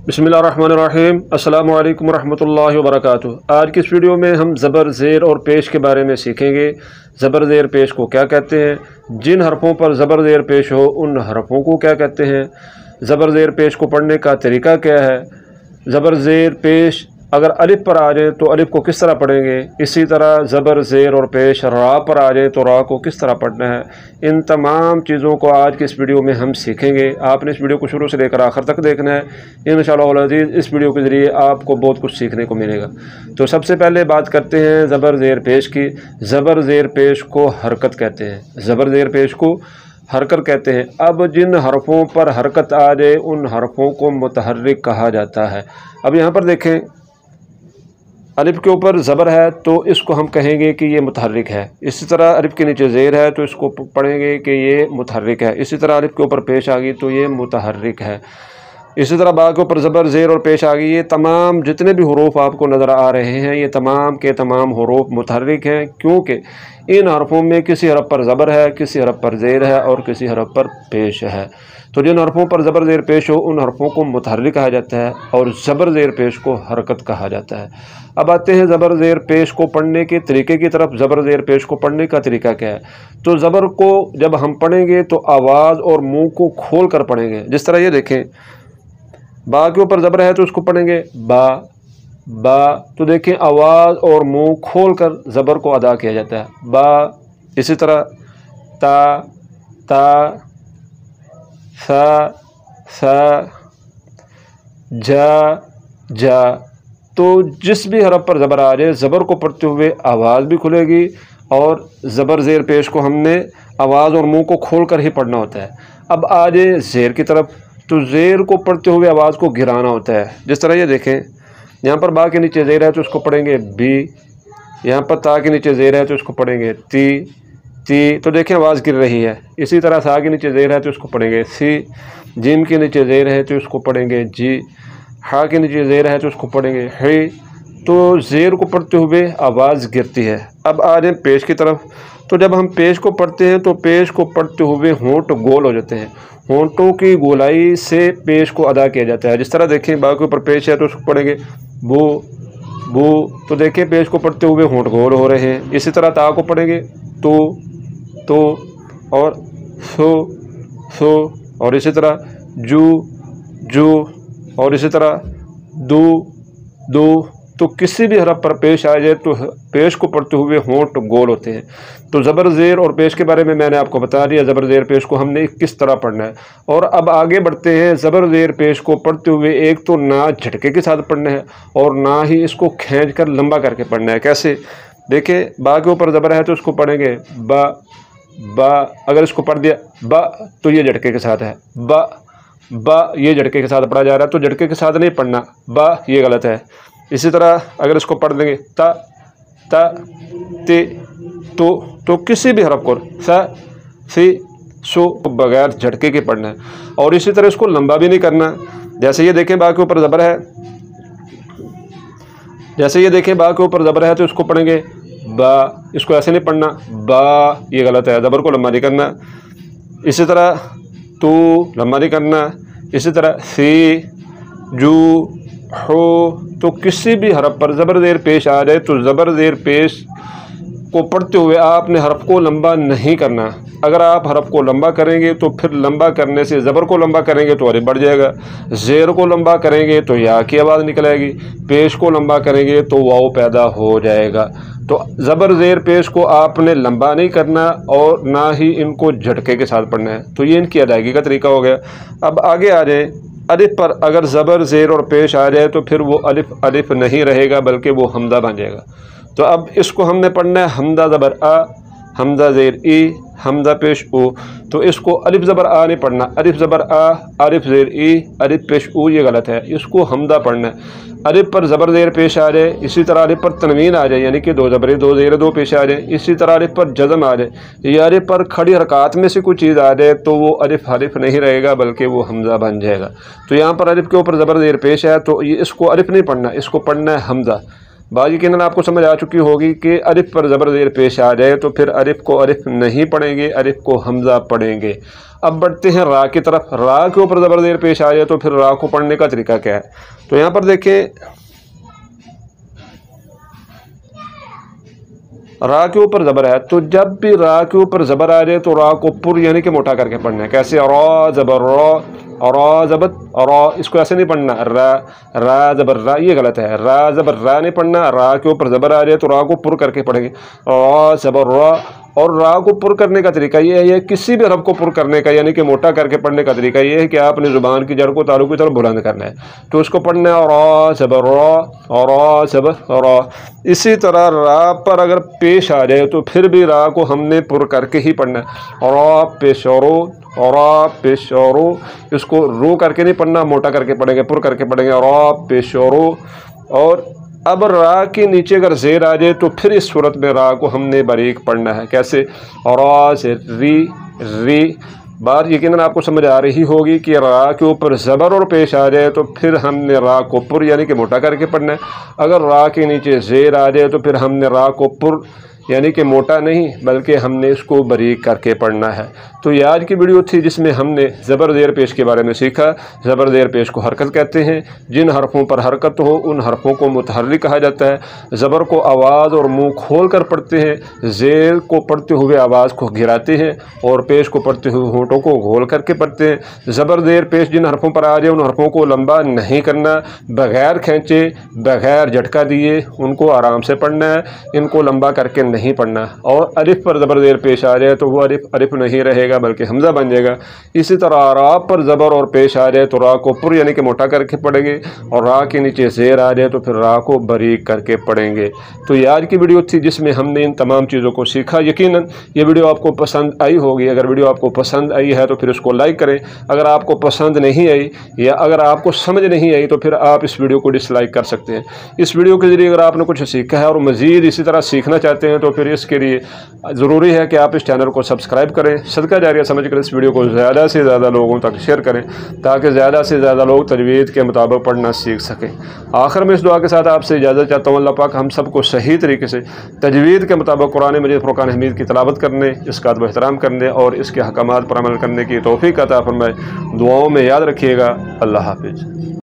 बिस्मिल्लाहिर्रहमानिर्रहीम। अस्सलामु अलैकुम रहमतुल्लाहि व बरकातुहू। आज की इस वीडियो में हम ज़बर ज़ेर और पेश के बारे में सीखेंगे। ज़बर ज़ेर पेश को क्या कहते हैं, जिन हरफों पर ज़बर ज़ेर पेश हो उन हरफों को क्या कहते हैं, ज़बर ज़ेर पेश को पढ़ने का तरीका क्या है, ज़बर ज़ेर पेश अगर अलिफ पर आ जाए तो अलिफ को किस तरह पढ़ेंगे, इसी तरह ज़बर ज़ेर और पेश रा पर आ जाए तो रा को किस तरह पढ़ना है। इन तमाम चीज़ों को आज की इस वीडियो में हम सीखेंगे। आपने इस वीडियो को शुरू से लेकर आखिर तक देखना है। इंशाअल्लाह अज़ीज़ इस वीडियो के ज़रिए आपको बहुत कुछ सीखने को मिलेगा। तो सबसे पहले बात करते हैं ज़बर ज़ेर पेश की। ज़बर ज़ेर पेश को हरकत कहते हैं, ज़बर ज़ेर पेश को हरकत कहते हैं। अब जिन हरफों पर हरकत आ जाए उन हरफों को मुतहर्रिक कहा जाता है। अब यहाँ पर देखें, अलिफ के ऊपर ज़बर है तो इसको हम कहेंगे कि ये मुतहर्रिक है। इसी तरह अलिफ के नीचे ज़ेर है तो इसको पढ़ेंगे कि ये मुतहर्रिक है। इसी तरह अलिफ के ऊपर पेश आ गई तो ये मुतहर्रिक है। इसी तरह बा के ऊपर ज़बर ज़ेर और पेश आ गई। ये तमाम जितने भी हुरूफ आपको नज़र आ रहे हैं ये तमाम के तमाम हुरूफ मुतहर्रिक हैं, क्योंकि इन हरफों में किसी हरफ पर ज़बर है, किसी हरफ पर ज़ेर है और किसी हरफ पर पेश है। तो जिन हरफों पर ज़बर ज़ेर पेश हो उन हरफों को मुतहर्रिक कहा जाता है और ज़बर ज़ेर पेश को हरकत कहा जाता है। अब आते हैं ज़बर ज़ेर पेश को पढ़ने के तरीके की तरफ। ज़बर ज़ेर पेश को पढ़ने का तरीका क्या है, तो ज़बर को जब हम पढ़ेंगे तो आवाज़ और मुँह को खोल कर पढ़ेंगे। जिस तरह ये देखें, बा के ऊपर ज़बर है तो उसको पढ़ेंगे बा बा, तो देखें आवाज़ और मुँह खोल कर ज़बर को अदा किया जाता है बा। इसी तरह ता ता, सा सा, जा जा, तो जिस भी हरफ पर ज़बर आ जाए ज़बर को पढ़ते हुए आवाज़ भी खुलेगी और ज़बर ज़ेर पेश को हमने आवाज़ और मुँह को खोल कर ही पढ़ना होता है। अब आ जाए ज़ेर की तरफ, तो ज़ेर को पढ़ते हुए आवाज़ को गिराना होता है। जिस तरह ये देखें, यहाँ पर बा के नीचे ज़ेर है तो उसको पढ़ेंगे बी, यहाँ पर ता के नीचे ज़ेर है तो उसको पढ़ेंगे ती ती, तो देखें आवाज़ गिर रही है। इसी तरह सा के नीचे ज़ेर है तो उसको पढ़ेंगे सी, जिम के नीचे ज़ेर है तो उसको पढ़ेंगे जी, हा के नीचे ज़ेर है तो उसको पढ़ेंगे हे। तो ज़ेर को पढ़ते हुए आवाज़ गिरती है। अब आ जाए पेश की तरफ, तो जब हम पेश को पढ़ते हैं तो पेश को पढ़ते हुए होंठ गोल हो जाते हैं। होंठों की गोलाई से पेश को अदा किया जाता है। जिस तरह देखें, बा के ऊपर पेश है तो उसको पढ़ेंगे बू बू, तो देखें पेश को पढ़ते हुए होंठ गोल हो रहे हैं। इसी तरह ता को पढ़ेंगे तो और सो, और इसी तरह जू, और इसी तरह दू, तो किसी भी हरफ पर पेश आ जाए तो पेश को पढ़ते हुए होंठ गोल होते हैं। तो ज़बर ज़ेर और पेश के बारे में मैंने आपको बता दिया, ज़बर ज़ेर पेश को हमने किस तरह पढ़ना है। और अब आगे बढ़ते हैं। ज़बर ज़ेर पेश को पढ़ते हुए एक तो ना झटके के साथ पढ़ना है और ना ही इसको खींच कर लंबा करके पढ़ना है। कैसे, देखिए, बा के ऊपर ज़बर है तो उसको पढ़ेंगे बा बा, अगर इसको पढ़ दिया बा तो ये झटके के साथ है बा, ये झटके के साथ पढ़ा जा रहा है, तो झटके के साथ नहीं पढ़ना, बा ये गलत है। इसी तरह अगर इसको पढ़ देंगे ता ते, तो किसी भी हरफ को सा सी सो बगैर झटके के पढ़ना है। और इसी तरह इसको लंबा भी नहीं करना। जैसे ये देखें, बा के ऊपर ज़बर है, तो इसको पढ़ेंगे बा, इसको ऐसे नहीं पढ़ना बा, ये गलत है, ज़बर को लंबा नहीं करना। इसी तरह तू लंबा नहीं करना। इसी तरह सी जू हो, तो किसी भी हरफ पर ज़बर ज़ेर पेश आ जाए तो ज़बर ज़ेर पेश को पढ़ते हुए आपने हरफ को लंबा नहीं करना। अगर आप हरफ को लंबा करेंगे तो फिर लंबा करने से ज़बर को लंबा करेंगे तो अलिफ बढ़ जाएगा, ज़ेर को लंबा करेंगे तो या की आवाज़ निकल आएगी, पेश को लंबा करेंगे तो वाव पैदा हो जाएगा। तो ज़बर ज़ेर पेश को आपने लंबा नहीं करना और ना ही इनको झटके के साथ पढ़ना है। तो ये इनकी अदायगी का तरीका हो गया। अब आगे आ जाए, अलिफ पर अगर ज़बर ज़ेर और पेश आ जाए तो फिर वो अलिफ नहीं रहेगा बल्कि वो हमदा बन जाएगा। तो अब इसको हमने पढ़ना है हमदा ज़बर आ, हमदा ज़ेर ई, हमदा पेश ऊ। तो इसको अलिफ ज़बर आ नहीं पढ़ना, अलिफ ज़बर आ, अलिफ ज़ेर ई, अलिफ पेश ऊ, ये गलत है, इसको हमदा पढ़ना है। अलिफ पर ज़बर ज़ेर पेश आ जाए, इसी तरह अलिफ पर तनवीन आ जाए, यानी कि दो ज़बरें दो ज़ेर दो पेश आ जाए। इसी तरह अलिफ पर जज़म आ जाए या अलिफ पर खड़ी हरकत में से कोई चीज़ आ जाए तो वो अलिफ नहीं रहेगा बल्कि वो हमज़ा बन जाएगा। तो यहाँ पर अलिफ के ऊपर ज़बर ज़ेर पेश है तो ये इसको अलिफ नहीं पढ़ना, इसको पढ़ना है हमज़ा। बाकी के आपको समझ आ चुकी होगी कि अलिफ पर ज़बर ज़ेर पेश आ जाए तो फिर अलिफ को अलिफ नहीं पढ़ेंगे, अलिफ को हमज़ा पढ़ेंगे। अब बढ़ते हैं रा की तरफ। रा के ऊपर ज़बर ज़ेर पेश आ जाए तो फिर रा को पढ़ने का तरीका क्या है। तो यहाँ पर देखें, रा के ऊपर ज़बर है, तो जब भी रा के ऊपर ज़बर आ जाए तो रा को पुर यानी कि मोटा करके पढ़ना है। कैसे, रा ज़बर रा ज़बर रा, इसको ऐसे नहीं पढ़ना रा ज़बर रा, ये गलत है। रा ज़बर रा नहीं पढ़ना, रा के ऊपर ज़बर आ जाए तो रा को पुर करके पढ़ेंगे, रा ज़बर रा। और रा को पुर करने का तरीका ये है, किसी भी हरफ को पुर करने का यानी कि मोटा करके पढ़ने का तरीका ये है कि आपने ज़ुबान की जड़ को तालु की तरफ बुलंद करना है, तो उसको पढ़ना है रा ज़बर रा, रा ज़बर रा। इसी तरह रा पर अगर पेश आ जाए तो फिर भी रा को हमने पुर करके ही पढ़ना है, रा पेश रो, रा पेश रो। इसको रो करके नहीं पढ़ना, मोटा करके पढ़ेंगे, पुर करके पढ़ेंगे, रा पेश रो। और अब रा के नीचे अगर ज़ेर आ जाए तो फिर इस सूरत में रा को हमने बारीक पढ़ना है। कैसे, रा से री। बात यकीनन आपको समझ आ रही होगी कि रा के ऊपर ज़बर और पेश आ जाए तो फिर हमने रा को पुर यानी कि मोटा करके पढ़ना है। अगर रा के नीचे ज़ेर आ जाए तो फिर हमने रा को पुर यानी कि मोटा नहीं बल्कि हमने इसको बारीक करके पढ़ना है। तो ये आज की वीडियो थी जिसमें हमने ज़बर ज़ेर पेश के बारे में सीखा। ज़बर ज़ेर पेश को हरकत कहते हैं। जिन हरफों पर हरकत हो उन हरफों को मुतहर्रिक कहा जाता है। ज़बर को आवाज़ और मुंह खोल कर पढ़ते हैं, ज़ेर को पढ़ते हुए आवाज़ को गिराते हैं और पेश को पढ़ते हुए होंठों को घोल करके पढ़ते हैं। ज़बर ज़ेर पेश जिन हरफों पर आ जाए उन हरफों को लंबा नहीं करना, बग़ैर खींचे बग़ैर झटका दिए उनको आराम से पढ़ना है, इनको लंबा करके नहीं पढ़ना। और अलिफ पर ज़बर ज़ेर पेश आ जाए तो वो अलिफ नहीं रहेगा बल्कि हमज़ा बन जाएगा। इसी तरह रा पर ज़बर और पेश आ जाए तो रा को पुर यानी कि मोटा करके पढ़ेंगे और रा के नीचे ज़ेर आ जाए तो फिर रा को बारीक करके पढ़ेंगे। तो ये आज की वीडियो थी जिसमें हमने इन तमाम चीज़ों को सीखा। यकीनन ये वीडियो आपको पसंद आई होगी। अगर वीडियो आपको पसंद आई है तो फिर उसको लाइक करें। अगर आपको पसंद नहीं आई या अगर आपको समझ नहीं आई तो फिर आप इस वीडियो को डिसलाइक कर सकते हैं। इस वीडियो के ज़रिए अगर आपने कुछ सीखा है और मज़ीद इसी तरह सीखना चाहते हैं तो फिर इसके लिए ज़रूरी है कि आप इस चैनल को सब्सक्राइब करें। सदका जारिया समझ कर इस वीडियो को ज़्यादा से ज़्यादा लोगों तक शेयर करें ताकि ज़्यादा से ज़्यादा लोग तजवीद के मुताबिक पढ़ना सीख सकें। आखिर में इस दुआ के साथ आपसे इजाज़त चाहता हूँ। अल्लाह पाक हम सबको सही तरीके से तजवीद के मुताबिक कुरान मजीद फुरकान हमीद की तिलावत करने, इसका अदब एहतराम करने और इसके अहकामात पर अमल करने की तौफीक अता फरमाए। दुआओं में याद रखिएगा। अल्लाह हाफिज़।